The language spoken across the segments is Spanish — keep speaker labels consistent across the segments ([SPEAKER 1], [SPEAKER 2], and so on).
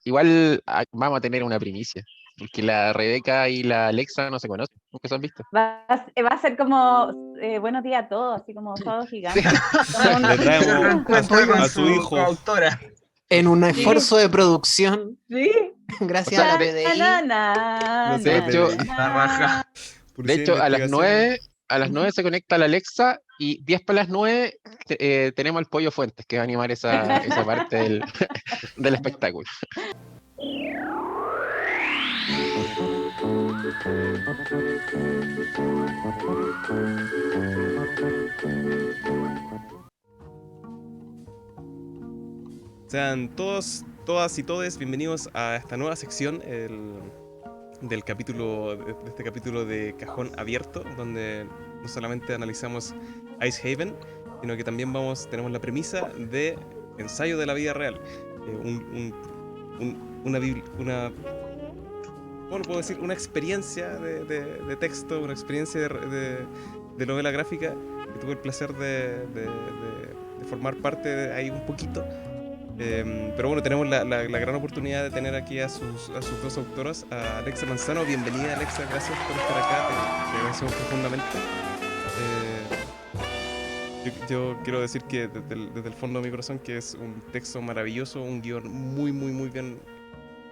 [SPEAKER 1] igual vamos a tener una primicia, porque la Rebeca y la Alexa no se conocen, nunca se han visto.
[SPEAKER 2] Va a ser como buenos días a todos, así como sábado
[SPEAKER 1] Sí.
[SPEAKER 2] gigante. Como
[SPEAKER 3] Le traemos
[SPEAKER 4] Reencuentro con
[SPEAKER 3] a su hijo.
[SPEAKER 4] coautora.
[SPEAKER 5] En un
[SPEAKER 2] Sí.
[SPEAKER 5] esfuerzo de producción,
[SPEAKER 2] Sí.
[SPEAKER 5] gracias a la PDI.
[SPEAKER 3] No sé,
[SPEAKER 1] De hecho,
[SPEAKER 4] La raja.
[SPEAKER 1] De hecho, a las 9 se conecta la Alexa y 10 para las 9 tenemos al Pollo Fuentes que va a animar esa parte del espectáculo.
[SPEAKER 3] Sean todos, todas y todes bienvenidos a esta nueva sección de este capítulo de Cajón Abierto, donde no solamente analizamos Icehaven, sino que también tenemos la premisa de ensayo de la vida real. ¿Cómo lo puedo decir? Una experiencia de texto, una experiencia de novela gráfica que tuve el placer de formar parte de ahí un poquito. Pero bueno, tenemos la gran oportunidad de tener aquí a sus dos autoras, a Alexa Manzano. Bienvenida, Alexa, gracias por estar acá, te agradecemos profundamente. Yo quiero decir que desde el fondo de mi corazón que es un texto maravilloso, un guión muy bien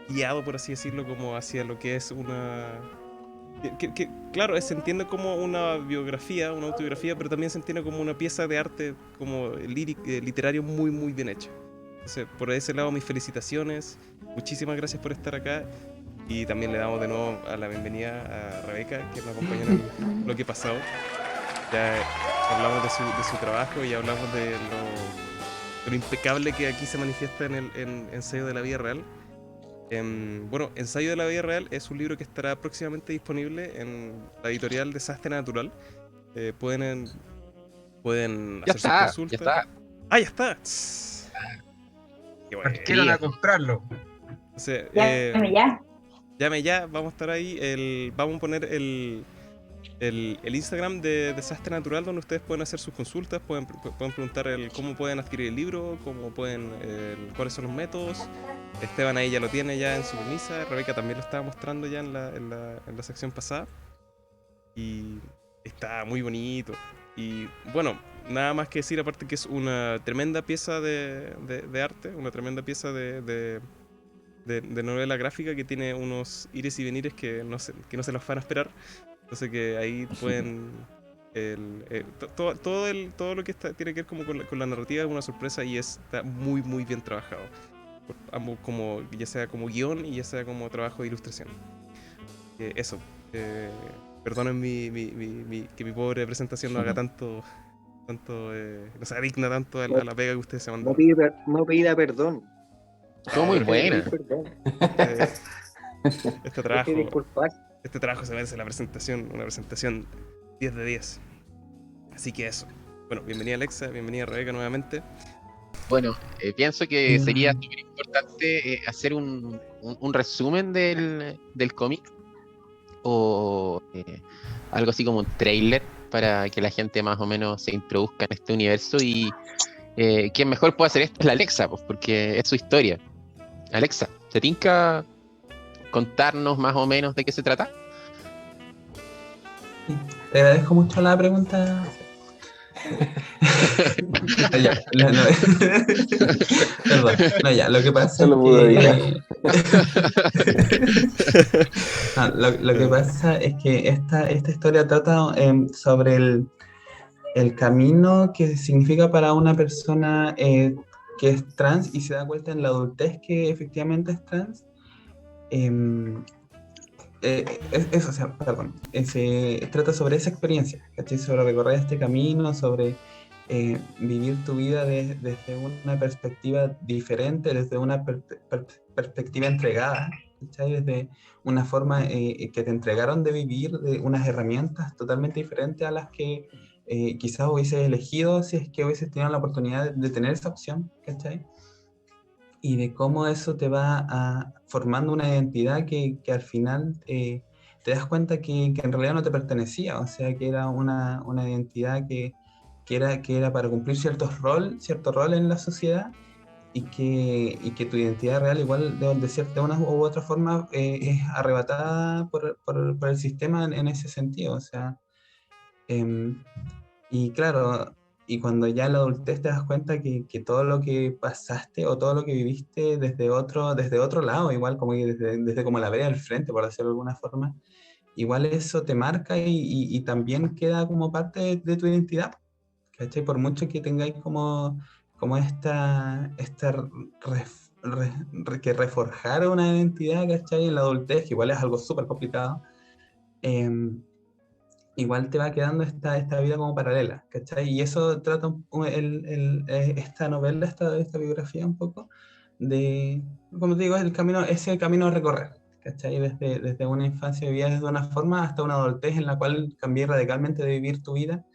[SPEAKER 3] guiado, por así decirlo, como hacia lo que es una... claro, se entiende como una biografía, una autobiografía, pero también se entiende como una pieza de arte como literario muy bien hecho. Entonces, por ese lado, mis felicitaciones, muchísimas gracias por estar acá y también le damos de nuevo la bienvenida a Rebeca, que nos acompañó en lo que pasado. Ya hablamos de su trabajo y hablamos de lo impecable que aquí se manifiesta en el ensayo de la vida real. Bueno, Ensayo de la vida real es un libro que estará próximamente disponible en la editorial Desastre Natural. Pueden
[SPEAKER 1] Ya
[SPEAKER 3] hacer sus
[SPEAKER 1] está,
[SPEAKER 3] consultas.
[SPEAKER 1] ya está.
[SPEAKER 3] ¡Ah, ya está! Qué bueno.
[SPEAKER 4] Quieran a comprarlo.
[SPEAKER 3] Entonces,
[SPEAKER 2] Llame ya.
[SPEAKER 3] vamos a estar ahí. Vamos a poner el Instagram de Desastre Natural, donde ustedes pueden hacer sus consultas, pueden preguntar cómo pueden adquirir el libro, cuáles son los métodos. Esteban ahí ya lo tiene ya en su premisa, Rebeca también lo estaba mostrando ya en la sección pasada. Y está muy bonito. Y bueno, nada más que decir, aparte que es una tremenda pieza de arte, una tremenda pieza de novela gráfica que tiene unos ires y venires que no se los van a esperar. Entonces que ahí pueden... todo lo que tiene que ver como con la narrativa es una sorpresa y está muy bien trabajado. Ambos, ya sea como guión y ya sea como trabajo de ilustración. Eso. Perdonen que mi pobre presentación no haga tanto no sea digna tanto a la pega que ustedes se mandan.
[SPEAKER 6] No pida perdón.
[SPEAKER 1] Estuvo muy buena.
[SPEAKER 3] Este trabajo se merece una presentación 10 de 10. Así que eso. Bueno, bienvenida Alexa, bienvenida Rebeca nuevamente.
[SPEAKER 1] Bueno, pienso que sería súper importante hacer un resumen del cómic o algo así como un trailer para que la gente más o menos se introduzca en este universo y quien mejor puede hacer esto es la Alexa, pues, porque es su historia. Alexa, ¿te tinca contarnos más o menos de qué se trata?
[SPEAKER 6] Te agradezco mucho la pregunta. Perdón, lo que pasa lo que pasa es que esta historia trata sobre el camino que significa para una persona que es trans y se da cuenta en la adultez que efectivamente es trans. Se trata sobre esa experiencia, ¿cachai? Sobre recorrer este camino, sobre vivir tu vida desde una perspectiva diferente, desde una perspectiva entregada, ¿cachai? Desde una forma que te entregaron de vivir, de unas herramientas totalmente diferentes a las que quizás hubieses elegido si es que hubieses tenido la oportunidad de tener esa opción, ¿cachai? Y de cómo eso te va formando una identidad que al final te das cuenta que en realidad no te pertenecía, o sea, que era una identidad que era para cumplir cierto rol en la sociedad, y que tu identidad real igual de una u otra forma es arrebatada por el sistema en ese sentido. O sea, y claro, y cuando ya en la adultez te das cuenta que todo lo que pasaste o todo lo que viviste desde otro lado, igual como que desde como la vereda del frente, por decirlo de alguna forma, igual eso te marca y también queda como parte de tu identidad, ¿cachai? Por mucho que tengáis como que reforjar una identidad, ¿cachai? En la adultez, que igual es algo súper complicado, igual te va quedando esta vida como paralela, ¿cachai? Y eso trata esta novela, esta biografía un poco de, como te digo, ese camino a recorrer, ¿cachai? Desde una infancia vivida de una forma hasta una adultez en la cual cambié radicalmente de vivir tu vida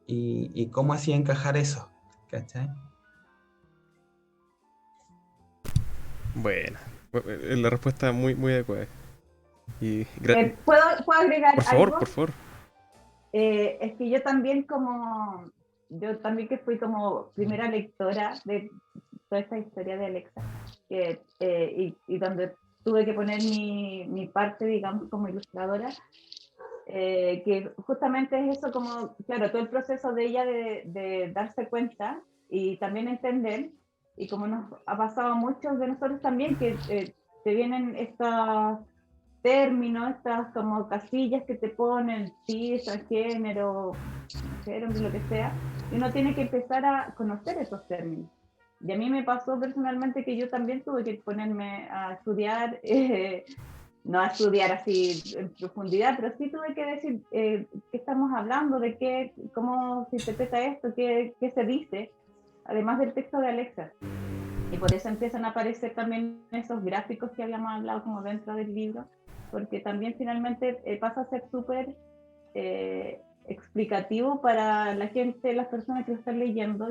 [SPEAKER 6] y cómo hacía encajar eso, ¿cachai?
[SPEAKER 3] Bueno, la respuesta muy, muy adecuada. Y
[SPEAKER 2] ¿Puedo agregar
[SPEAKER 3] por favor,
[SPEAKER 2] algo?
[SPEAKER 3] por favor.
[SPEAKER 2] Es que yo también que fui como primera lectora de toda esta historia de Alexa, y donde tuve que poner mi parte, digamos, como ilustradora, que justamente es eso como, claro, todo el proceso de ella de darse cuenta y también entender, y como nos ha pasado a muchos de nosotros también, que te vienen estos términos, estas como casillas que te ponen, cis, género, mujer, hombre, lo que sea, y uno tiene que empezar a conocer esos términos. Y a mí me pasó personalmente que yo también tuve que ponerme a estudiar, no a estudiar así en profundidad, pero sí tuve que decir qué estamos hablando, de qué, cómo se interpreta esto, qué se dice, además del texto de Alexa. Y por eso empiezan a aparecer también esos gráficos que habíamos hablado como dentro del libro, porque también finalmente pasa a ser súper explicativo para la gente, las personas que lo están leyendo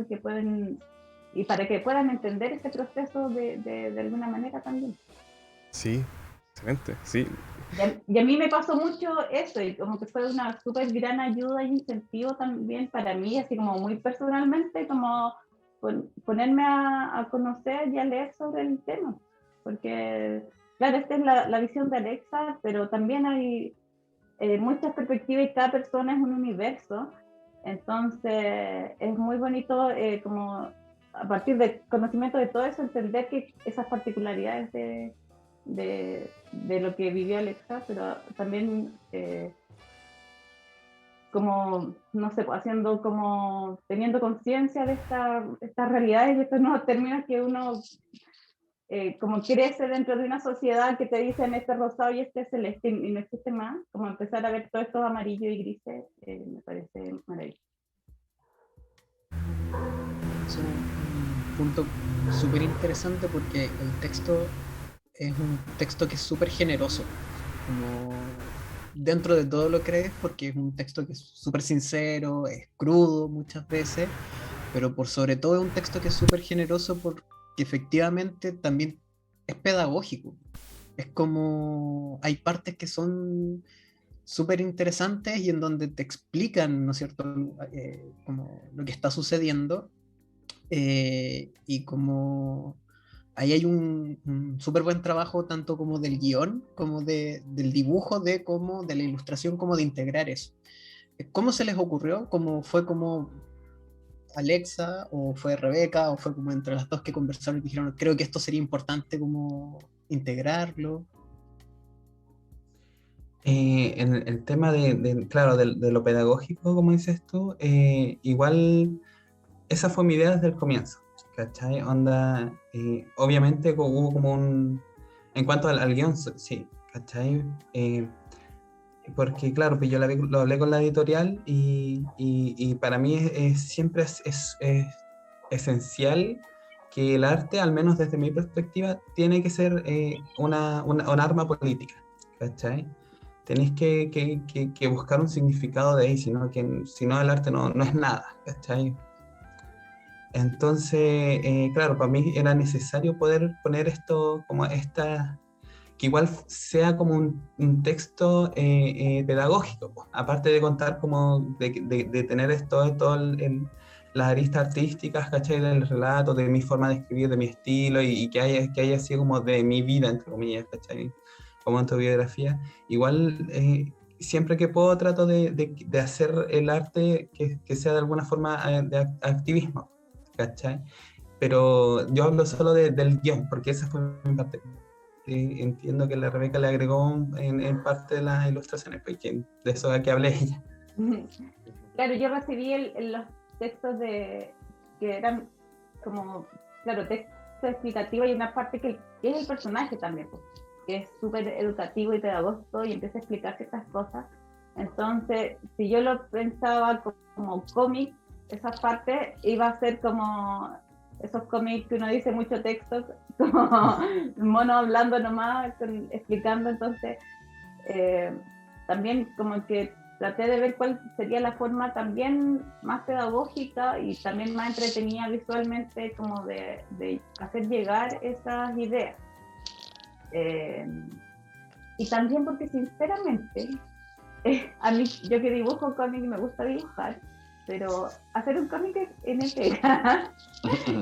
[SPEAKER 2] y para que puedan entender este proceso de alguna manera también.
[SPEAKER 3] Sí, excelente, sí.
[SPEAKER 2] Y a mí me pasó mucho eso, y como que fue una súper gran ayuda y incentivo también para mí, así como muy personalmente, como ponerme a conocer y a leer sobre el tema, porque claro, esta es la visión de Alexa, pero también hay muchas perspectivas y cada persona es un universo, entonces es muy bonito como a partir del conocimiento de todo eso entender que esas particularidades de lo que vivió Alexa, pero también como, no sé, haciendo como, teniendo conciencia de estas realidades y estos nuevos términos que uno como crece dentro de una sociedad que te dicen este rosado y este celeste y no existe más, como empezar a ver todo esto amarillo y grises, me parece maravilloso.
[SPEAKER 5] Es un punto súper interesante porque el texto es un texto que es súper generoso, como dentro de todo lo crees, porque es un texto que es súper sincero, es crudo muchas veces, pero por sobre todo es un texto que es súper generoso porque efectivamente también es pedagógico. Es como, hay partes que son súper interesantes y en donde te explican, ¿no es cierto?, como lo que está sucediendo, y como ahí hay un súper buen trabajo tanto como del guión, como del dibujo, de la ilustración, como de integrar eso. ¿Cómo se les ocurrió? ¿Cómo fue como Alexa o fue Rebeca o fue como entre las dos que conversaron y dijeron, creo que esto sería importante como integrarlo?
[SPEAKER 6] En el tema claro, de lo pedagógico, como dices tú, igual esa fue mi idea desde el comienzo, ¿cachai? Onda, obviamente hubo como en cuanto al guión, sí, ¿cachai? Porque claro, pues yo lo hablé con la editorial y para mí siempre es esencial que el arte, al menos desde mi perspectiva, tiene que ser un arma política, ¿cachai? Tenéis que buscar un significado de ahí, si no el arte no es nada, ¿cachai? Entonces, claro, para mí era necesario poder poner esto como que igual sea como un texto pedagógico, pues. Aparte de contar como de tener todo las aristas artísticas, ¿cachai? Del relato, de mi forma de escribir, de mi estilo, y que haya sido como de mi vida, entre comillas, ¿cachai? Como autobiografía. Igual, siempre que puedo trato de hacer el arte que sea de alguna forma de activismo, ¿cachai? Pero yo hablo solo del guión, porque esa fue mi parte. Entiendo que la Rebeca le agregó en parte de las ilustraciones, porque de eso de que hablé ella.
[SPEAKER 2] Claro, yo recibí los textos que eran como, claro, textos explicativos y una parte que es el personaje también, pues, que es súper educativo y pedagógico y empieza a explicar ciertas cosas. Entonces, si yo lo pensaba como cómic, esa parte iba a ser como esos cómics que uno dice mucho texto, como mono hablando nomás, explicando. Entonces, también como que traté de ver cuál sería la forma también más pedagógica y también más entretenida visualmente, como de hacer llegar esas ideas. Y también porque sinceramente, a mí, yo que dibujo cómic me gusta dibujar, pero hacer un cómic es pega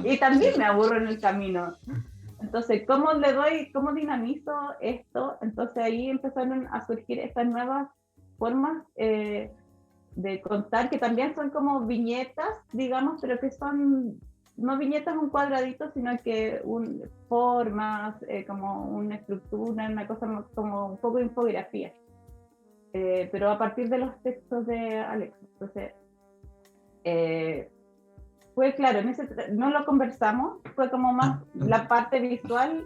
[SPEAKER 2] y también me aburro en el camino. Entonces, cómo dinamizo esto? Entonces ahí empezaron a surgir estas nuevas formas de contar, que también son como viñetas, digamos, pero que son no viñetas un cuadradito, sino que formas, como una estructura, una cosa como un poco de infografía. Pero a partir de los textos de Alex. Entonces, fue claro, no lo conversamos, fue como más la parte visual,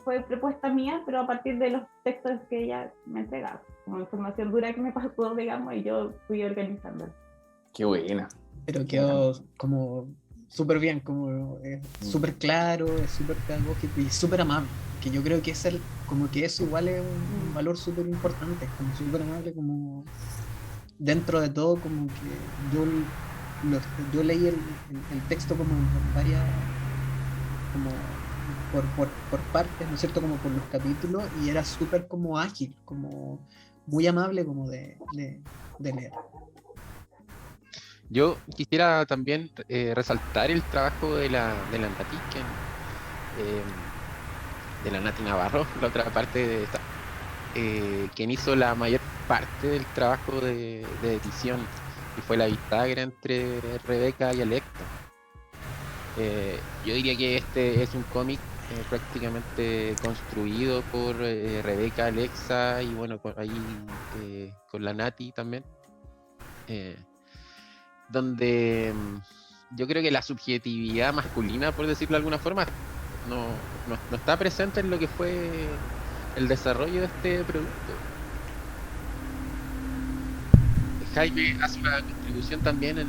[SPEAKER 2] fue propuesta mía, pero a partir de los textos que ella me entregaba, como información dura que me pasó, digamos, y yo fui organizando.
[SPEAKER 7] Qué buena.
[SPEAKER 5] Pero quedó como súper bien, como es súper claro, es súper pedagógico y súper amable, que yo creo que como que eso igual es un valor súper importante, como súper amable, como dentro de todo, como que yo leí el texto como en varias, como por partes, ¿no es cierto? Como por los capítulos, y era súper como ágil, como muy amable como de leer.
[SPEAKER 1] Yo quisiera también resaltar el trabajo de la Nati, de la Nati Navarro, la otra parte de esta, quien hizo la mayor parte del trabajo de edición, y fue la bisagra entre Rebeca y Alexa. Yo diría que este es un cómic prácticamente construido por Rebeca, Alexa y bueno, con la Nati también. Donde yo creo que la subjetividad masculina, por decirlo de alguna forma, no está presente en lo que fue el desarrollo de este producto. Jaime hace una contribución también en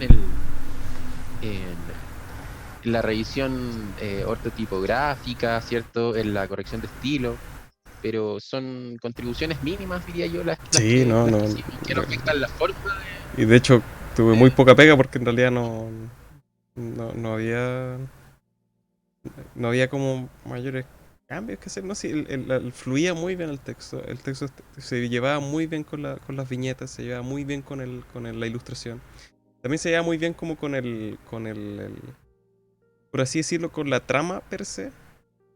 [SPEAKER 1] la revisión ortotipográfica, ¿cierto? En la corrección de estilo, pero son contribuciones mínimas, diría yo, las
[SPEAKER 3] Sí, no.
[SPEAKER 1] que no afectan la forma de...
[SPEAKER 3] Y de hecho tuve muy poca pega porque en realidad no había como mayores cambios que hacer, no sé, fluía muy bien el texto se llevaba muy bien con las viñetas, se llevaba muy bien con la ilustración, también se llevaba muy bien como con el por así decirlo, con la trama per se,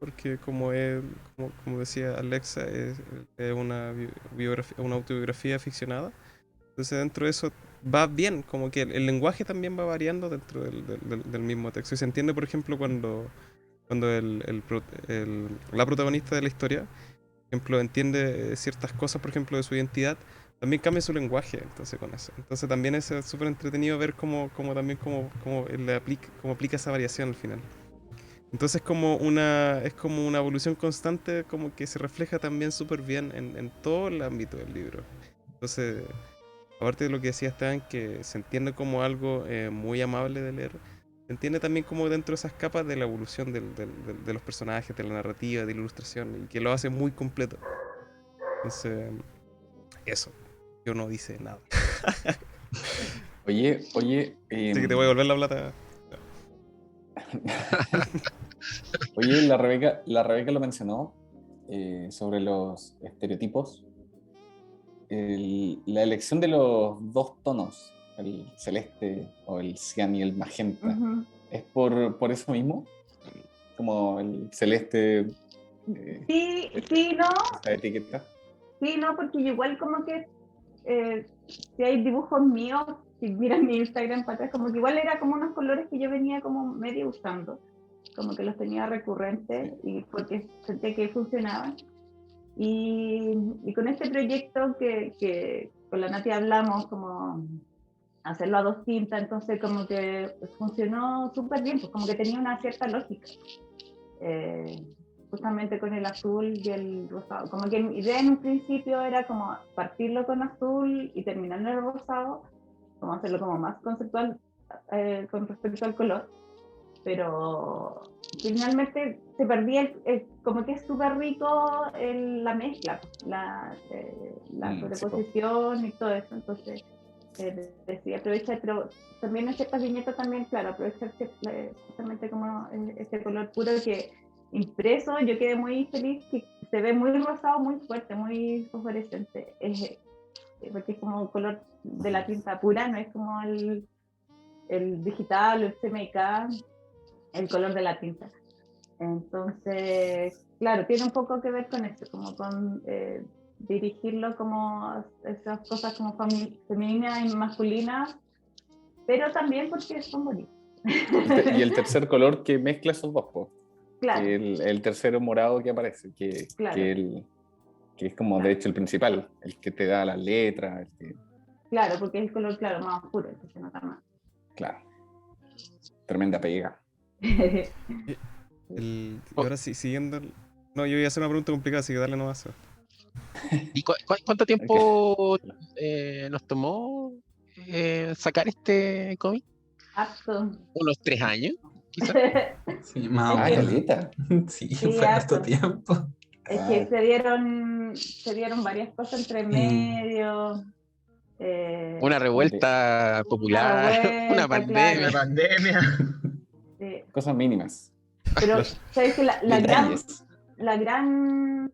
[SPEAKER 3] porque como decía Alexa, es una autobiografía ficcionada. Entonces dentro de eso va bien, como que el lenguaje también va variando dentro del mismo texto. Y se entiende, por ejemplo, cuando la protagonista de la historia, por ejemplo, entiende ciertas cosas, por ejemplo, de su identidad, también cambia su lenguaje, entonces con eso. Entonces también es súper entretenido ver cómo aplica esa variación al final. Entonces es como una evolución constante, como que se refleja también súper bien en todo el ámbito del libro. Entonces, aparte de lo que decía Esteban, que se entiende como algo muy amable de leer, se entiende también como dentro de esas capas de la evolución de los personajes, de la narrativa, de la ilustración, y que lo hace muy completo. Entonces, eso, yo no dice nada.
[SPEAKER 7] Oye,
[SPEAKER 3] Así que te voy a devolver la plata.
[SPEAKER 7] Oye, la Rebeca lo mencionó sobre los estereotipos. La elección de los dos tonos el celeste o el cian y el magenta.
[SPEAKER 2] Ujú.
[SPEAKER 7] ¿Es por eso mismo? Como el celeste,
[SPEAKER 2] Sí, sí, no,
[SPEAKER 7] esa etiqueta.
[SPEAKER 2] sí, no, porque yo igual como que si hay dibujos míos, si miran mi Instagram para atrás, como que igual era como unos colores que yo venía como medio usando, como que los tenía recurrentes y porque sentía que funcionaban. Y con este proyecto que con la Nati hablamos, como hacerlo a dos tintas, entonces como que funcionó súper bien, pues como que tenía una cierta lógica. Justamente con el azul y el rosado. Como que mi idea en un principio era como partirlo con azul y terminarlo en el rosado, como hacerlo como más conceptual con respecto al color, pero finalmente se perdía, como que es súper rico la mezcla, la sobreposición y todo eso, entonces decidí aprovechar, pero también en ciertas viñetas también, claro, aprovechar justamente como este color puro que impreso, yo quedé muy feliz, que se ve muy rosado, muy fuerte, muy fosforescente, porque es como color de la tinta pura, no es como el digital o el CMYK, el color de la tinta. Entonces, claro, tiene un poco que ver con eso, como con dirigirlo como esas cosas como femeninas y masculinas, pero también porque son bonitos.
[SPEAKER 7] Y el tercer color que mezcla esos dos, po.
[SPEAKER 2] Claro,
[SPEAKER 7] Que el tercero morado que aparece,
[SPEAKER 2] claro,
[SPEAKER 7] que es como de hecho el principal, el que te da las letras,
[SPEAKER 2] claro, porque es el color, claro, más oscuro, que se nota más.
[SPEAKER 7] claro, tremenda pega.
[SPEAKER 3] Y ahora sí, siguiendo. No, yo iba a hacer una pregunta complicada, así que dale nomás.
[SPEAKER 1] ¿Y cuánto tiempo nos tomó sacar este cómic?
[SPEAKER 2] Harto.
[SPEAKER 1] ¿Unos 3 años, quizás?
[SPEAKER 6] Sí, más o
[SPEAKER 7] Ah,
[SPEAKER 6] menos.
[SPEAKER 7] caleta.
[SPEAKER 6] Sí,
[SPEAKER 2] Sí,
[SPEAKER 6] fue harto
[SPEAKER 2] harto.
[SPEAKER 6] tiempo.
[SPEAKER 2] Es que se dieron varias cosas entre medio.
[SPEAKER 1] Una revuelta
[SPEAKER 2] Una
[SPEAKER 1] popular, una
[SPEAKER 2] revuelta,
[SPEAKER 1] pandemia.
[SPEAKER 4] La
[SPEAKER 2] claro.
[SPEAKER 4] pandemia.
[SPEAKER 2] Sí.
[SPEAKER 7] Cosas mínimas.
[SPEAKER 2] Pero sabes que
[SPEAKER 7] Detalles.
[SPEAKER 2] la gran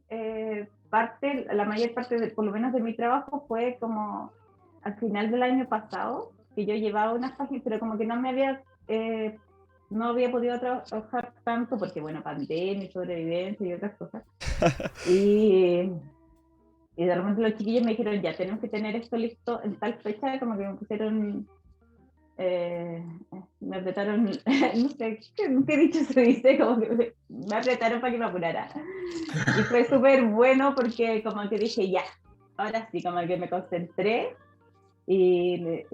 [SPEAKER 2] parte, la mayor parte, por lo menos de mi trabajo, fue como al final del año pasado, que yo llevaba unas páginas, pero como que no había podido trabajar tanto, porque bueno, pandemia, sobrevivencia y otras cosas. Y de repente los chiquillos me dijeron, ya, tenemos que tener esto listo en tal fecha, como que me pusieron, me apretaron, no sé, ¿qué dicho se dice? Como que me apretaron para que me apurara. Y fue súper bueno porque como que dije, ya, ahora sí, como que me concentré y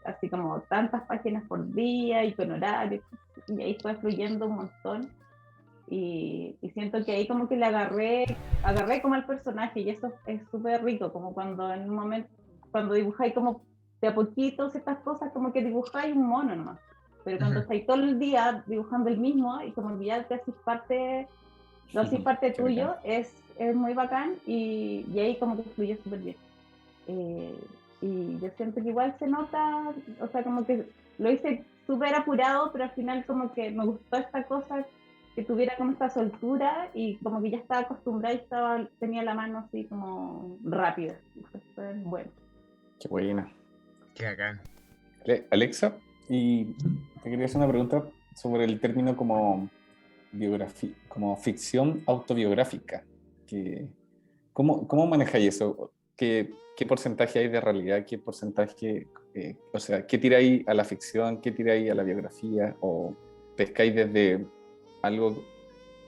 [SPEAKER 2] así como tantas páginas por día y con horarios, y ahí fue fluyendo un montón. Y siento que ahí como que le agarré como al personaje y eso es súper rico, como cuando en un momento, cuando dibujáis como de a poquito ciertas cosas, como que dibujáis un mono nomás, pero cuando estáis todo el día dibujando el mismo y como que ya te haces parte, lo haces parte
[SPEAKER 7] Qué
[SPEAKER 2] tuyo,
[SPEAKER 7] bacán.
[SPEAKER 2] es muy bacán y ahí como que fluye súper bien. Eh, y yo siento que igual se nota, o sea, como que lo hice súper apurado, pero al final como que me gustó esta cosa que tuviera como esta soltura y como que ya estaba acostumbrada y tenía la mano así como rápida. Entonces, bueno.
[SPEAKER 7] Qué buena.
[SPEAKER 4] Qué bacán.
[SPEAKER 7] Alexa, y te quería hacer una pregunta sobre el término como como ficción autobiográfica. ¿Cómo manejáis eso? ¿Qué porcentaje hay de realidad? ¿Qué porcentaje, o sea, qué tiráis a la ficción? ¿Qué tiráis a la biografía? ¿O pescáis desde algo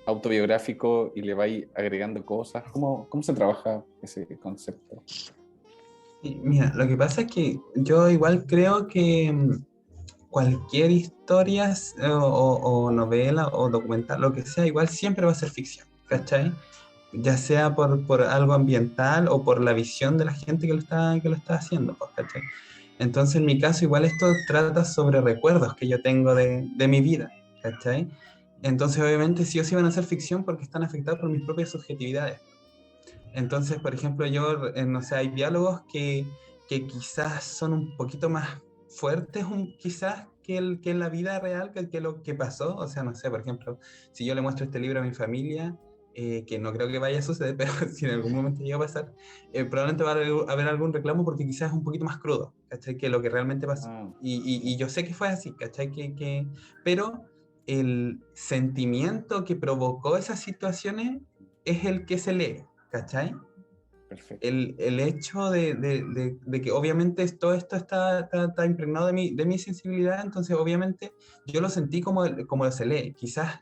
[SPEAKER 7] autobiográfico y le vais agregando cosas? ¿Cómo se trabaja ese concepto?
[SPEAKER 6] Sí, mira, lo que pasa es que yo igual creo que cualquier historia o novela o documental, lo que sea, igual siempre va a ser ficción, ¿cachai? Ya sea por algo ambiental o por la visión de la gente que lo está haciendo, pues, ¿cachai? Entonces, en mi caso, igual esto trata sobre recuerdos que yo tengo de mi vida, ¿cachai? Entonces, obviamente, sí o sí van a ser ficción porque están afectados por mis propias subjetividades. Entonces, por ejemplo, yo, no sé, hay diálogos que quizás son un poquito más fuertes, quizás que en la vida real, que lo que pasó. O sea, no sé, por ejemplo, si yo le muestro este libro a mi familia, que no creo que vaya a suceder, pero si en algún momento llega a pasar, probablemente va a haber algún reclamo porque quizás es un poquito más crudo, ¿cachai? Que lo que realmente pasó.
[SPEAKER 7] Ah,
[SPEAKER 6] Y yo sé que fue así, ¿cachai? Pero el sentimiento que provocó esas situaciones es el que se lee, ¿cachai?
[SPEAKER 7] perfecto.
[SPEAKER 6] El hecho de que obviamente todo esto está impregnado de mi sensibilidad, entonces obviamente yo lo sentí como se lee. Quizás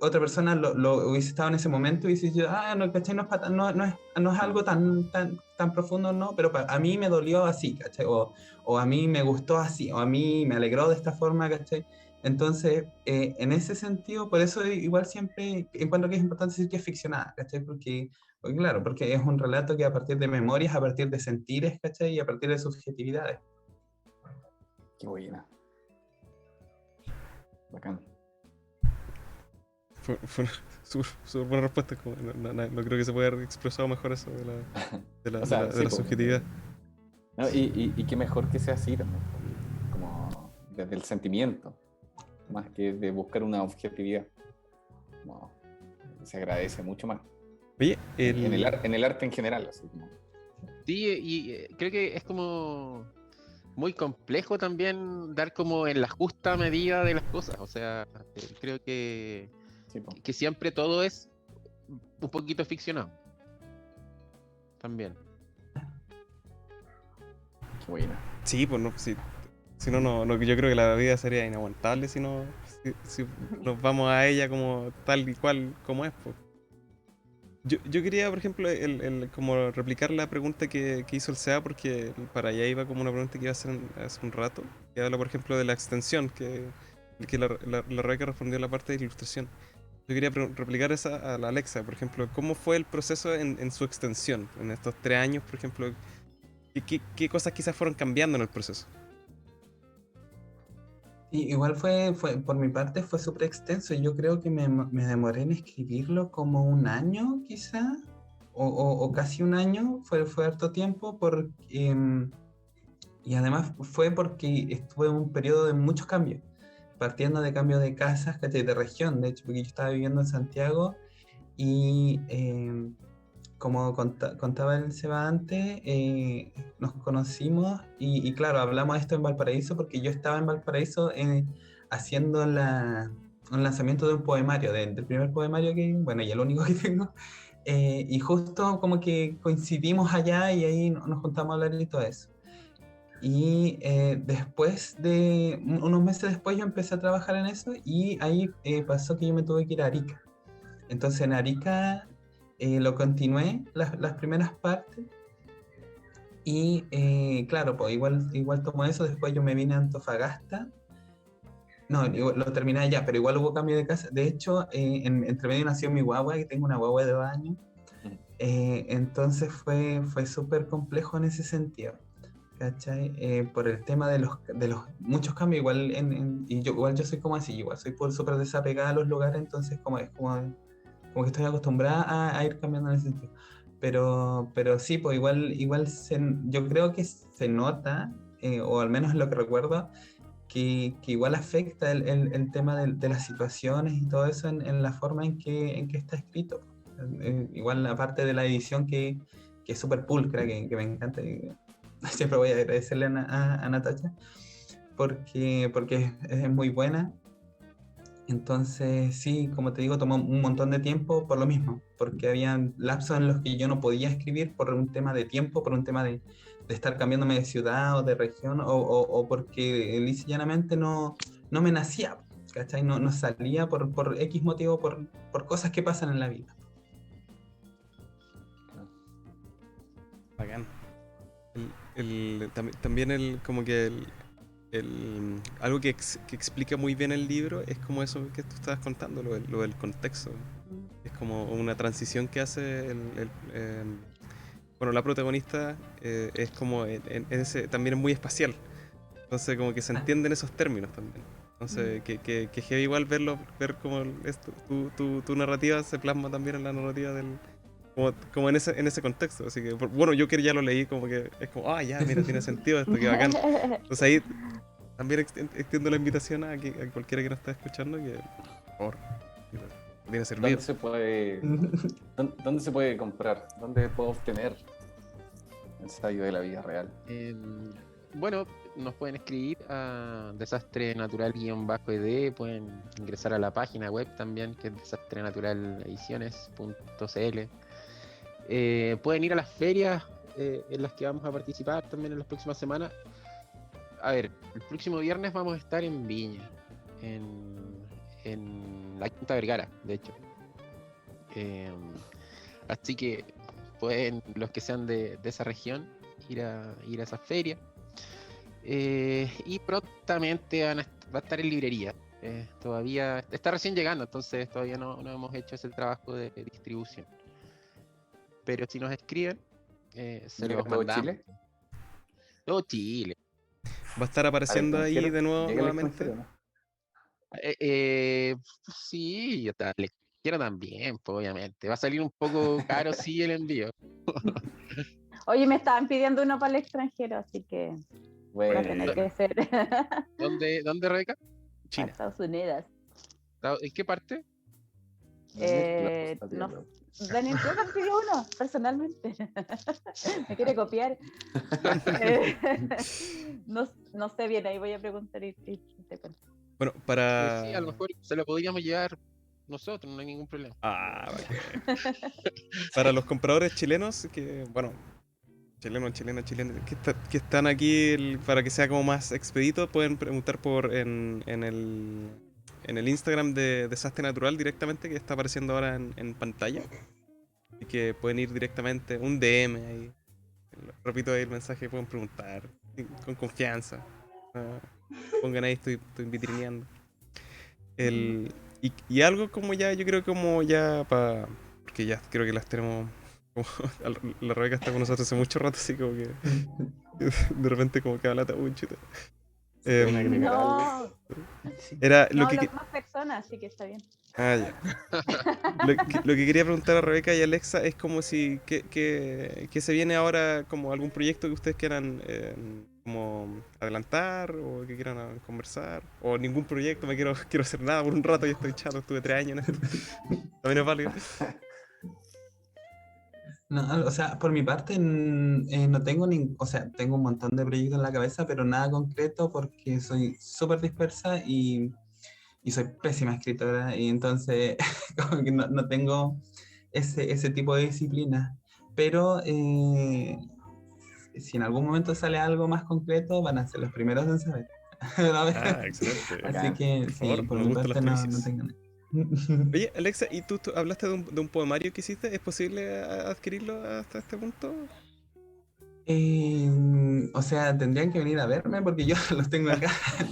[SPEAKER 6] otra persona lo hubiese estado en ese momento y hubiese dicho, no, ¿cachai? No es algo tan profundo, no, pero a mí me dolió así, ¿cachai? O a mí me gustó así, o a mí me alegró de esta forma, ¿cachai? Entonces, en ese sentido, por eso igual siempre encuentro que es importante decir que es ficcionada, ¿cachai? Porque claro, porque es un relato que a partir de memorias, a partir de sentires, ¿cachai? Y a partir de subjetividades.
[SPEAKER 7] Qué buena. Bacán.
[SPEAKER 3] Fue una súper buena respuesta. Como no creo que se pueda haber expresado mejor eso
[SPEAKER 7] O sea,
[SPEAKER 3] de la
[SPEAKER 7] sí,
[SPEAKER 3] subjetividad.
[SPEAKER 7] ¿no? Y qué mejor que sea así también, como desde el sentimiento, más que de buscar una objetividad. No, se agradece mucho más.
[SPEAKER 3] Oye,
[SPEAKER 7] En el arte en general, así como.
[SPEAKER 1] Sí, y creo que es como muy complejo también dar como en la justa medida de las cosas. O sea, creo
[SPEAKER 7] Sí, po.
[SPEAKER 1] que siempre todo es un poquito ficcionado. También.
[SPEAKER 7] Qué buena.
[SPEAKER 3] sí, pues no, sí. Si no, yo creo que la vida sería inaguantable si nos vamos a ella como tal y cual como es, pues. Yo quería, por ejemplo, como replicar la pregunta que hizo el SEA, porque para allá iba como una pregunta que iba a hacer hace un rato, que habla, por ejemplo, de la extensión, que la Rebeca respondió la parte de ilustración. Yo quería replicar esa a la Alexa, por ejemplo, ¿cómo fue el proceso en su extensión? En estos 3 años, por ejemplo, ¿qué cosas quizás fueron cambiando en el proceso?
[SPEAKER 6] Y igual por mi parte fue súper extenso. Yo creo que me demoré en escribirlo como un año, quizá, o casi un año. Fue harto tiempo, y además fue porque estuve en un periodo de muchos cambios, partiendo de cambio de casas, ¿cachai? De región, de hecho, porque yo estaba viviendo en Santiago y como contaba el Seba antes, nos conocimos y claro, hablamos de esto en Valparaíso porque yo estaba en Valparaíso haciendo un lanzamiento de un poemario, del primer poemario bueno, y el único que tengo, y justo como que coincidimos allá y ahí nos juntamos a hablar y todo eso. Y después unos meses después yo empecé a trabajar en eso y ahí pasó que yo me tuve que ir a Arica. Entonces en Arica lo continué las primeras partes y claro, pues igual tomó eso, después yo me vine a Antofagasta. No, lo terminé allá, pero igual hubo cambio de casa. De hecho, entre medio nació mi guagua, que tengo una guagua de 2 años. Entonces fue súper complejo en ese sentido, ¿cachai? Por el tema de los muchos cambios, y igual yo soy como así, igual soy súper desapegada a los lugares, entonces como que estoy acostumbrada a ir cambiando en ese sentido. Pero sí, pues igual yo creo que se nota, o al menos es lo que recuerdo, que igual afecta el tema de las situaciones y todo eso en la forma en que está escrito. Igual la parte de la edición que es súper pulcra, que me encanta. Siempre voy a agradecerle a Natacha porque es muy buena. Entonces, sí, como te digo, tomó un montón de tiempo por lo mismo, porque había lapsos en los que yo no podía escribir por un tema de tiempo, por un tema de estar cambiándome de ciudad o de región, o porque lisa y llanamente no me nacía, ¿cachai? No salía por X motivo, por cosas que pasan en la vida.
[SPEAKER 3] Bacán. También como que algo que explica muy bien el libro es como eso que tú estabas contando, lo del contexto. Es como una transición que hace bueno, la protagonista es como también es muy espacial. Entonces como que se entienden esos términos también. Entonces que heavy igual ver cómo tu narrativa se plasma también en la narrativa como en ese contexto. Así que, bueno, yo que ya lo leí, como que es como, ya, mira, tiene sentido esto, que bacán. Entonces ahí también extiendo la invitación a cualquiera que nos esté escuchando, que por favor, Viene servido.
[SPEAKER 7] ¿Dónde se puede comprar? ¿Dónde puedo obtener ensayo de la vida real?
[SPEAKER 1] Bueno, nos pueden escribir a Desastre Natural-ed, pueden ingresar a la página web también, que es desastrenaturalediciones.cl. Pueden ir a las ferias en las que vamos a participar también en las próximas semanas. A ver, el próximo viernes vamos a estar en Viña, en la Quinta Vergara, de hecho. Así que pueden, los que sean de esa región, ir a esa feria. Y prontamente va a estar en librería. Todavía está recién llegando, entonces todavía no hemos hecho ese trabajo de distribución. Pero si nos escriben, se
[SPEAKER 7] ¿Llega
[SPEAKER 1] los
[SPEAKER 7] todo
[SPEAKER 1] mandamos.
[SPEAKER 7] Chile?
[SPEAKER 1] Todo Chile.
[SPEAKER 3] Va a estar apareciendo ahí de nuevo,
[SPEAKER 7] ¿Llega al
[SPEAKER 3] nuevamente.
[SPEAKER 7] extranjero, no?
[SPEAKER 1] Sí, yo le quiero también, pues, obviamente. Va a salir un poco caro, sí, el envío.
[SPEAKER 2] Oye, me estaban pidiendo uno para el extranjero, así que va
[SPEAKER 7] Bueno,
[SPEAKER 2] a tener que ser
[SPEAKER 1] ¿Dónde, Rebeca?
[SPEAKER 2] para
[SPEAKER 3] China.
[SPEAKER 2] Estados Unidos.
[SPEAKER 1] ¿En qué parte?
[SPEAKER 2] No, Daniel Clover pidió uno, personalmente. Me quiere copiar. No sé bien, ahí voy a preguntar y te cuento.
[SPEAKER 3] Bueno, para...
[SPEAKER 1] Sí, a lo mejor se lo podríamos llevar nosotros, no hay ningún problema.
[SPEAKER 3] Para los compradores chilenos, chilenos, que están aquí, para que sea como más expedito, pueden preguntar en el Instagram de Desastre Natural directamente, que está apareciendo ahora en pantalla. Y que pueden ir directamente, un DM ahí. Repito ahí el mensaje, pueden preguntar con confianza. Pongan ahí, estoy vitrineando. Y algo como ya, yo creo como ya porque ya creo que las tenemos como, la Rebeca está con nosotros hace mucho rato, así como que de repente como que habla mucho.
[SPEAKER 2] No,
[SPEAKER 3] Era
[SPEAKER 2] no
[SPEAKER 3] lo que
[SPEAKER 2] hablo con más personas, así que está bien.
[SPEAKER 3] ya. Lo que quería preguntar a Rebeca y Alexa es como si que se viene ahora, como algún proyecto que ustedes quieran como adelantar o que quieran conversar, o ningún proyecto, quiero hacer nada por un rato, ya estoy chato, estuve 3 años en esto. También es válido.
[SPEAKER 6] No, o sea, por mi parte no tengo o sea, tengo un montón de proyectos en la cabeza, pero nada concreto porque soy súper dispersa y soy pésima escritora y entonces como que no tengo ese tipo de disciplina. Pero si en algún momento sale algo más concreto, van a ser los primeros en saber.
[SPEAKER 3] Excelente.
[SPEAKER 6] Así que
[SPEAKER 3] Por favor,
[SPEAKER 6] sí, por
[SPEAKER 3] me
[SPEAKER 6] mi
[SPEAKER 3] gustan las
[SPEAKER 6] parte no
[SPEAKER 3] primicias.
[SPEAKER 6] tengo nada.
[SPEAKER 3] Oye, Alexa, ¿y tú hablaste de un poemario que hiciste? ¿Es posible adquirirlo hasta este punto?
[SPEAKER 6] O sea, tendrían que venir a verme porque yo los tengo acá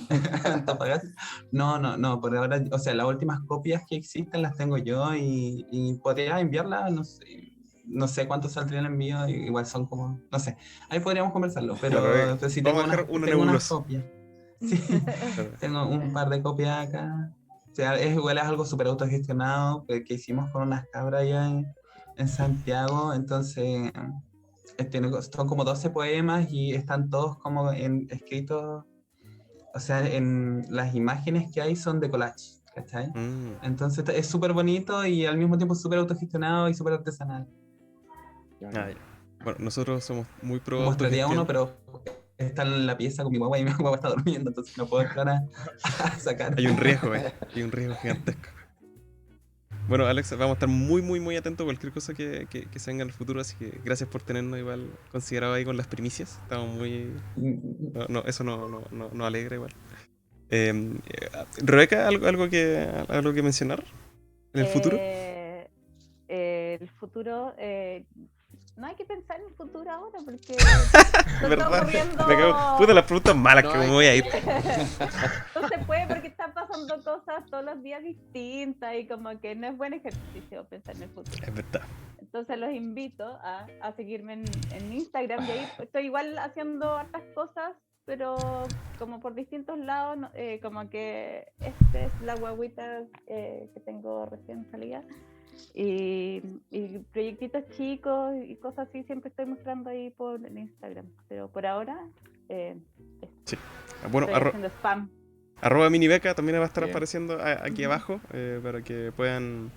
[SPEAKER 6] en Antofagasta. No, por ahora, o sea, las últimas copias que existen las tengo yo y podría enviarlas, no sé cuánto saldría el envío, igual son como, no sé, ahí podríamos conversarlo, pero sí
[SPEAKER 3] Vamos a dejar una nebulosa.
[SPEAKER 6] unas copias. Sí, tengo un par de copias acá. O sea, igual es algo súper autogestionado que hicimos con unas cabras allá en Santiago, entonces son como 12 poemas y están todos como escritos, o sea, en las imágenes que hay son de collage, ¿cachai? Entonces es súper bonito y al mismo tiempo súper autogestionado y súper artesanal.
[SPEAKER 3] Ya. Bueno, nosotros somos muy pro
[SPEAKER 6] Mostraría
[SPEAKER 3] autogestión.
[SPEAKER 6] uno, pero está en la pieza con mi guagua y mi guagua está durmiendo, entonces no puedo entrar a sacar.
[SPEAKER 3] Hay un riesgo, hay un riesgo gigantesco. Bueno, Alex, vamos a estar muy, muy, muy atentos a cualquier cosa que se venga en el futuro, así que gracias por tenernos igual considerado ahí con las primicias. Estamos muy... eso no alegra igual. Rebeca, ¿algo que mencionar en el futuro?
[SPEAKER 2] El futuro... no hay que pensar en el futuro ahora porque
[SPEAKER 3] ¿Verdad?
[SPEAKER 2] ocurriendo...
[SPEAKER 3] Me cago. Puta, las preguntas malas que me voy a ir.
[SPEAKER 2] No se puede porque están pasando cosas todos los días distintas y como que no es buen ejercicio pensar en el futuro.
[SPEAKER 3] Es verdad.
[SPEAKER 2] Entonces los invito a seguirme en Instagram y ahí estoy igual haciendo hartas cosas, pero como por distintos lados, como que esta es la guaguita que tengo recién salida. Y proyectitos chicos y cosas así siempre estoy mostrando ahí por Instagram, pero por ahora
[SPEAKER 3] sí. Bueno,
[SPEAKER 2] estoy haciendo spam.
[SPEAKER 3] @minibeca también va a estar
[SPEAKER 7] Bien.
[SPEAKER 3] apareciendo aquí abajo para que puedan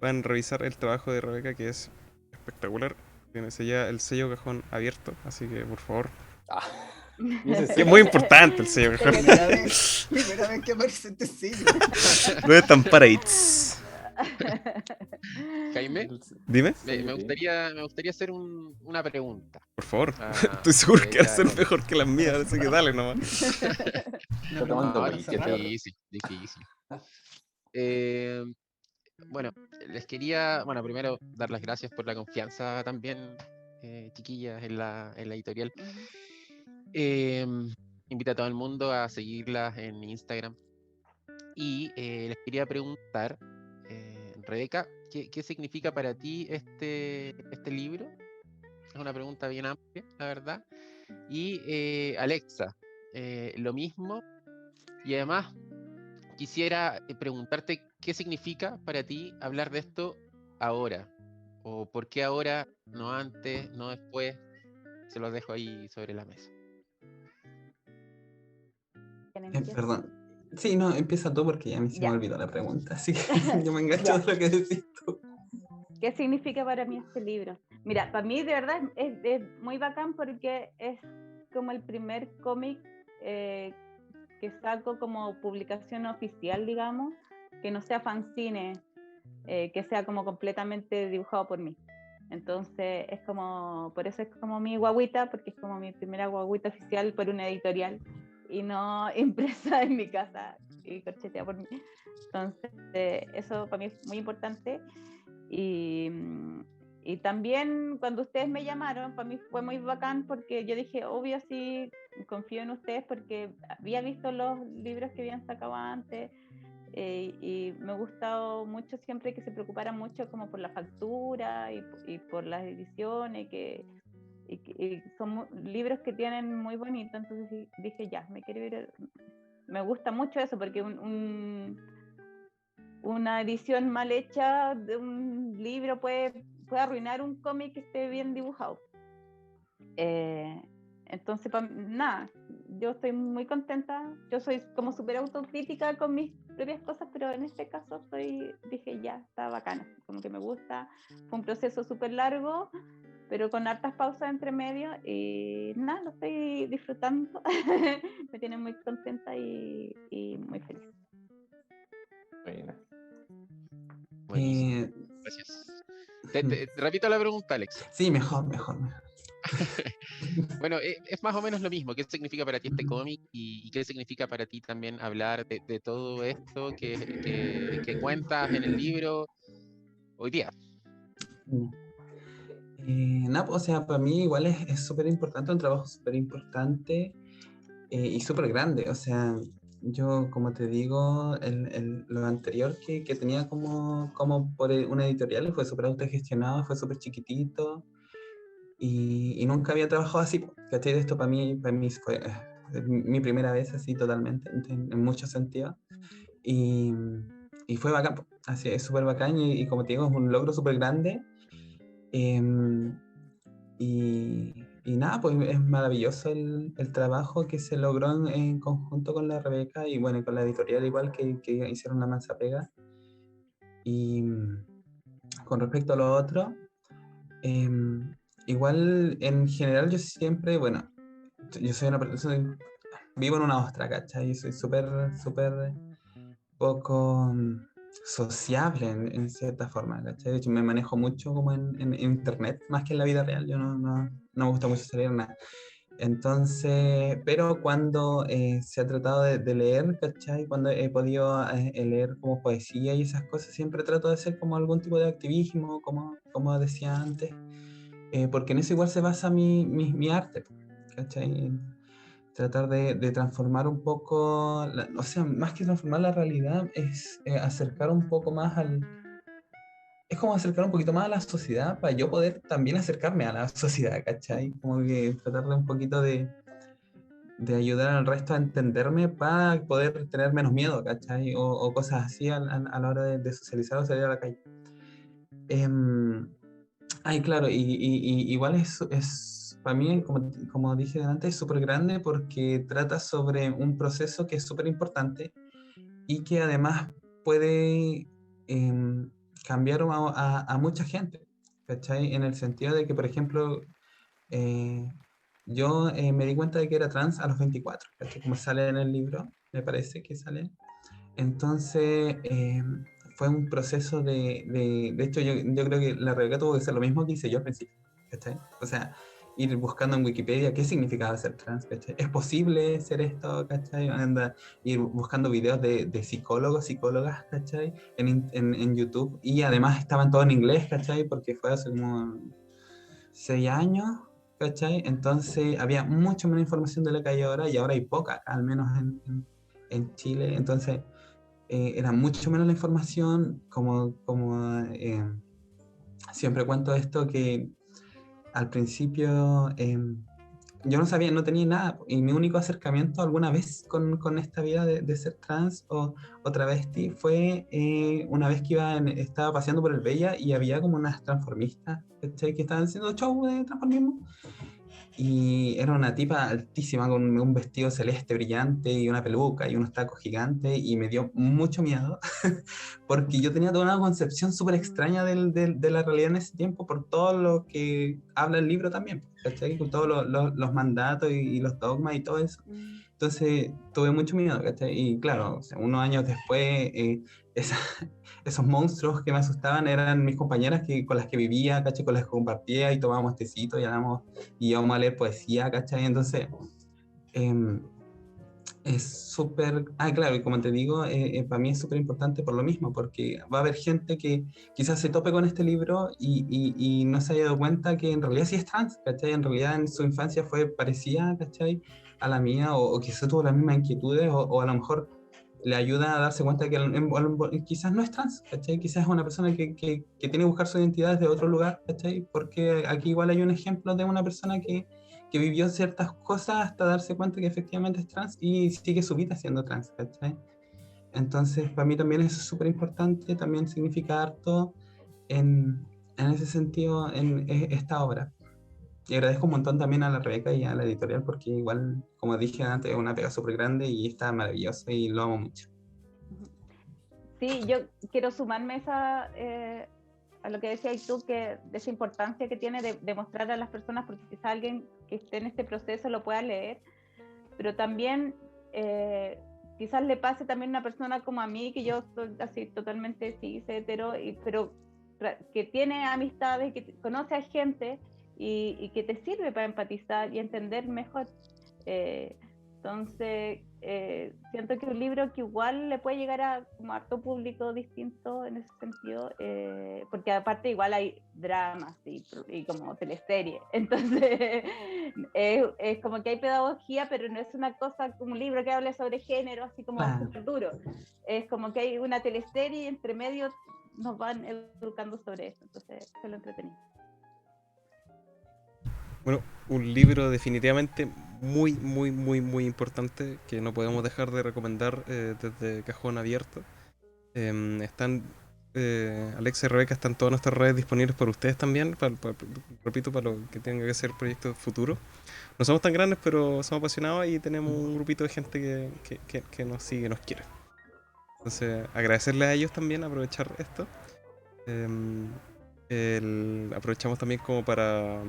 [SPEAKER 3] puedan revisar el trabajo de Rebeca, que es espectacular. Tiene el sello cajón abierto, así que por favor.
[SPEAKER 7] Ah, y ese
[SPEAKER 3] Que
[SPEAKER 7] sí.
[SPEAKER 3] es muy importante el sello cajón.
[SPEAKER 5] Primera vez que aparece este sello.
[SPEAKER 3] No es tan para its.
[SPEAKER 1] Jaime,
[SPEAKER 3] Dime,
[SPEAKER 1] me gustaría hacer una pregunta.
[SPEAKER 3] por favor.
[SPEAKER 1] Ah,
[SPEAKER 3] Estoy seguro que va a
[SPEAKER 1] ya,
[SPEAKER 3] ser
[SPEAKER 1] ya.
[SPEAKER 3] mejor que las mías, así que dale nomás.
[SPEAKER 7] Está tomando
[SPEAKER 1] No,
[SPEAKER 7] whisky, este otro.
[SPEAKER 1] difícil. Bueno, les quería, primero dar las gracias por la confianza también, chiquillas, en la editorial. Invito a todo el mundo a seguirlas en Instagram. Y les quería preguntar, Rebeca, ¿qué significa para ti este libro? Es una pregunta bien amplia, la verdad. Y Alexa, lo mismo. Y además, quisiera preguntarte qué significa para ti hablar de esto ahora. O por qué ahora, no antes, no después. Se los dejo ahí sobre la mesa.
[SPEAKER 6] Perdón. Sí, no, empieza tú porque ya a mí se me
[SPEAKER 2] Ya.
[SPEAKER 6] olvidó la pregunta, así que yo me engancho
[SPEAKER 2] Ya.
[SPEAKER 6] de lo que decís tú.
[SPEAKER 2] ¿Qué significa para mí este libro? Mira, para mí de verdad es muy bacán porque es como el primer cómic que saco como publicación oficial, digamos, que no sea fanzine, que sea como completamente dibujado por mí. Entonces es como, por eso es como mi guagüita, porque es como mi primera guagüita oficial por una editorial y no impresa en mi casa y corcheteada por mí. Entonces eso para mí es muy importante. Y también cuando ustedes me llamaron, para mí fue muy bacán porque yo dije, obvio, sí, confío en ustedes porque había visto los libros que habían sacado antes y me ha gustado mucho siempre que se preocuparan mucho como por la factura y por las ediciones, y son libros que tienen muy bonito, entonces dije, ya, me quiero ir, me gusta mucho eso porque una edición mal hecha de un libro puede arruinar un cómic que esté bien dibujado. Entonces, nada, yo estoy muy contenta. Yo soy como súper autocrítica con mis propias cosas, pero en este caso dije, ya, está bacana, como que me gusta. Fue un proceso súper largo, pero con hartas pausas entre medio, y nada, lo estoy disfrutando. Me tiene muy contenta y muy feliz.
[SPEAKER 7] Bueno.
[SPEAKER 1] Buenísimo. Gracias. Te repito la pregunta, Alex.
[SPEAKER 6] Sí, mejor.
[SPEAKER 1] Bueno, es más o menos lo mismo. ¿Qué significa para ti este cómic y qué significa para ti también hablar de todo esto que cuentas en el libro hoy día?
[SPEAKER 6] No, o sea, para mí igual es súper importante, un trabajo súper importante y súper grande. O sea, yo, como te digo, lo anterior que tenía como por una editorial fue súper autogestionado, fue súper chiquitito y nunca había trabajado así. ¿Cachai? Esto para mí fue mi primera vez así totalmente, en muchos sentidos. Y fue bacán, así es súper bacán y como te digo, es un logro súper grande. Y nada, pues es maravilloso el trabajo que se logró en conjunto con la Rebeca y bueno, con la editorial igual que hicieron una mansa pega. Y con respecto a lo otro, igual en general yo siempre, bueno, yo soy una persona, vivo en una ostra, ¿cachai? Y soy súper poco sociable en cierta forma, ¿cachai? De hecho me manejo mucho como en internet, más que en la vida real, yo no me gusta mucho salir nada. Entonces, pero cuando se ha tratado de leer, ¿cachai? Cuando he podido leer como poesía y esas cosas, siempre trato de hacer como algún tipo de activismo, como decía antes, porque en eso igual se basa mi arte, ¿cachai? Tratar de transformar un poco, o sea, más que transformar la realidad, es acercar un poco más es como acercar un poquito más a la sociedad para yo poder también acercarme a la sociedad, ¿cachai? Como que tratar de un poquito de ayudar al resto a entenderme para poder tener menos miedo, ¿cachai? O cosas así a la hora de socializar o salir a la calle. Ay, claro, y igual es para mí, como dije antes, es súper grande porque trata sobre un proceso que es súper importante y que además puede cambiaron a mucha gente, ¿cachai? En el sentido de que, por ejemplo, yo me di cuenta de que era trans a los 24, ¿cachai? Como sale en el libro, me parece que sale. Entonces, fue un proceso de hecho, yo creo que la Rebeca tuvo que hacer lo mismo que hice yo al principio, ¿cachai? O sea, ir buscando en Wikipedia qué significaba ser trans, ¿cachai? ¿Es posible ser esto, ¿cachai? Anda, ir buscando videos de psicólogos, psicólogas, ¿cachai? En YouTube, y además estaban todos en inglés, ¿cachai? Porque fue hace como 6 años, ¿cachai? Entonces había mucho menos información de la que hay ahora, y ahora hay poca, al menos en Chile. Entonces era mucho menos la información, siempre cuento esto, que al principio yo no sabía, no tenía nada, y mi único acercamiento alguna vez con esta vida de ser trans o travesti fue una vez que estaba paseando por el Bella y había como unas transformistas, ¿cachai? Que estaban haciendo show de transformismo. Y era una tipa altísima con un vestido celeste brillante y una peluca y unos tacos gigantes, y me dio mucho miedo porque yo tenía toda una concepción súper extraña de la realidad en ese tiempo, por todo lo que habla el libro también, ¿cachai? Con todos los mandatos y los dogmas y todo eso. Entonces tuve mucho miedo, ¿cachai? Y claro, o sea, unos años después, esa, esos monstruos que me asustaban eran mis compañeras con las que vivía, ¿cachai? Con las que compartía y tomábamos tecito y íbamos a leer poesía, ¿cachai? Entonces, eh, es súper... claro, y como te digo, para mí es súper importante por lo mismo, porque va a haber gente que quizás se tope con este libro y no se haya dado cuenta que en realidad sí es trans, ¿cachai? En realidad en su infancia fue parecida, ¿cachai? A la mía, o quizás tuvo las mismas inquietudes, o a lo mejor le ayuda a darse cuenta que quizás no es trans, ¿cachai? Quizás es una persona que tiene que buscar su identidad desde otro lugar, ¿cachai? Porque aquí igual hay un ejemplo de una persona que vivió ciertas cosas hasta darse cuenta que efectivamente es trans y sigue su vida siendo trans, ¿cachai? Entonces, para mí también eso es súper importante, también significa harto en ese sentido en esta obra. Y agradezco un montón también a la Rebeca y a la editorial, porque igual, como dije antes, es una pega súper grande y está maravilloso y lo amo mucho.
[SPEAKER 2] Sí, yo quiero sumarme a lo que decías tú, que de esa importancia que tiene de mostrar a las personas, porque quizá alguien que esté en este proceso lo pueda leer, pero también quizás le pase también a una persona como a mí, que yo soy así totalmente cis, hetero, pero que tiene amistades, que conoce a gente y que te sirve para empatizar y entender mejor. Entonces, siento que es un libro que igual le puede llegar a como harto público distinto en ese sentido, porque aparte igual hay dramas y como teleserie, entonces es como que hay pedagogía, pero no es una cosa como un libro que hable sobre género, así como súper duro, es como que hay una teleserie y entre medio nos van educando sobre eso, entonces se lo entretenido.
[SPEAKER 3] Bueno, un libro definitivamente muy, muy, muy, muy importante que no podemos dejar de recomendar desde Cajón Abierto. Están, Alexa y Rebeca, están todas nuestras redes disponibles para ustedes también, repito, para lo que tenga que ser proyectos futuros. No somos tan grandes, pero somos apasionados y tenemos un grupito de gente que nos sigue, nos quiere. Entonces, agradecerles a ellos también, aprovechar esto. Aprovechamos también como para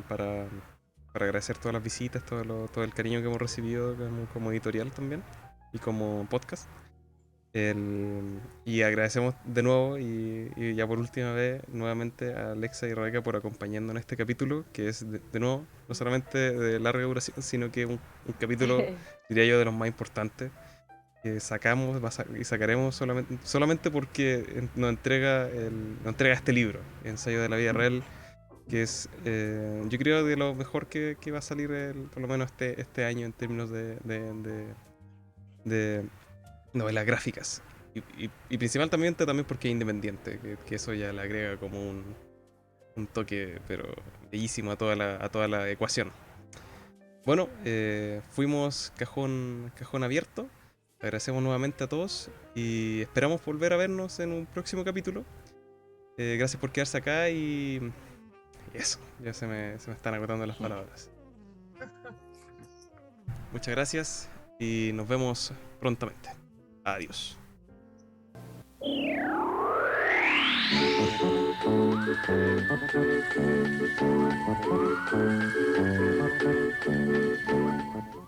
[SPEAKER 3] agradecer todas las visitas, todo el cariño que hemos recibido como editorial también y como podcast. Y agradecemos de nuevo y ya por última vez nuevamente a Alexa y Rebeca por acompañarnos en este capítulo, que es de nuevo no solamente de larga duración, sino que un capítulo, diría yo, de los más importantes que sacamos y sacaremos solamente porque nos entrega este libro, Ensayo de la Vida Real, que es, yo creo, de lo mejor que va a salir por lo menos este año en términos de novelas gráficas. Y principalmente también porque es independiente, que eso ya le agrega como un toque, pero bellísimo a toda la ecuación. Bueno, fuimos Cajón Abierto. Agradecemos nuevamente a todos y esperamos volver a vernos en un próximo capítulo. Gracias por quedarse acá y eso, ya se me están agotando las palabras. Muchas gracias y nos vemos prontamente. Adiós.